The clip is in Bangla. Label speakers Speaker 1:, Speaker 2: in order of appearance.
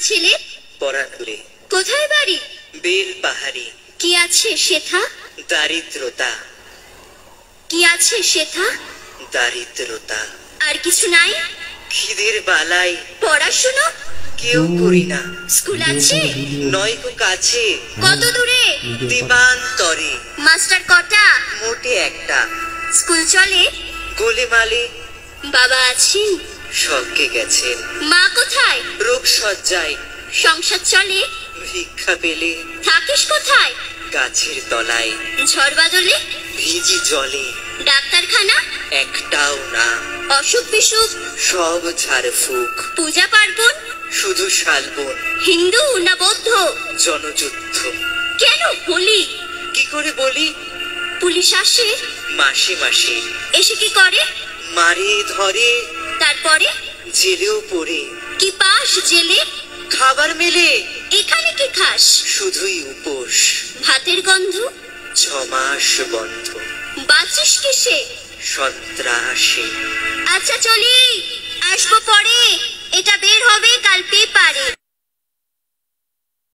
Speaker 1: ছেলে?
Speaker 2: পরাণপুরে।
Speaker 1: কোথায় বাড়ি?
Speaker 2: বেল পাহাড়ি।
Speaker 1: কি আছে সেথা?
Speaker 2: দারিদ্রতা।
Speaker 1: কি আছে সেথা?
Speaker 2: দারিদ্রতা।
Speaker 1: আর কিছু নাই?
Speaker 2: খিদের বালাই।
Speaker 1: পড়াশুনো?
Speaker 2: কেউ করি না।
Speaker 1: স্কুল আছে?
Speaker 2: নয় গো কাছে।
Speaker 1: কত দূরে?
Speaker 2: দেবান্তরে।
Speaker 1: মাস্টার কটা?
Speaker 2: মোটে একটা।
Speaker 1: স্কুল চলে?
Speaker 2: গোলেমালে।
Speaker 1: বাবা আছেন?
Speaker 2: স্বর্গে গেছেন।
Speaker 1: মা কোথায়?
Speaker 2: রোগ সজ্জায়।
Speaker 1: সংসার চলে?
Speaker 2: ভিক্ষা পেলে।
Speaker 1: থাকিস কোথায়?
Speaker 2: গাছের তলায়।
Speaker 1: ঝড় বাদলে?
Speaker 2: ভিজি জলে।
Speaker 1: ডাক্তারখানা?
Speaker 2: একটাও না।
Speaker 1: অসুখ বিসুখ?
Speaker 2: সব ঝাড়ফুঁক।
Speaker 1: পূজা পার্বণ?
Speaker 2: শুধু শালবন।
Speaker 1: হিন্দু না বৌদ্ধ?
Speaker 2: জনযুদ্ধ।
Speaker 1: কেন হোলি?
Speaker 2: কি করে বলি?
Speaker 1: পুলিশ আসে?
Speaker 2: মাসে মাসে।
Speaker 1: এসে কি করে?
Speaker 2: মারে ধরে।
Speaker 1: তারপরে?
Speaker 2: জেলেও পড়ে।
Speaker 1: কি পাস জেলে?
Speaker 2: খাবার মেলে।
Speaker 1: এখানে কি খাস?
Speaker 2: শুধুই উপোস।
Speaker 1: ভাতের গন্ধ?
Speaker 2: 6 মাস বন্ধ।
Speaker 1: বাঁচিস কিসে?
Speaker 2: সন্ত্রাসে।
Speaker 1: আচ্ছা চলি, আসবো পরে। এটা বের হবে কাল পেপারে।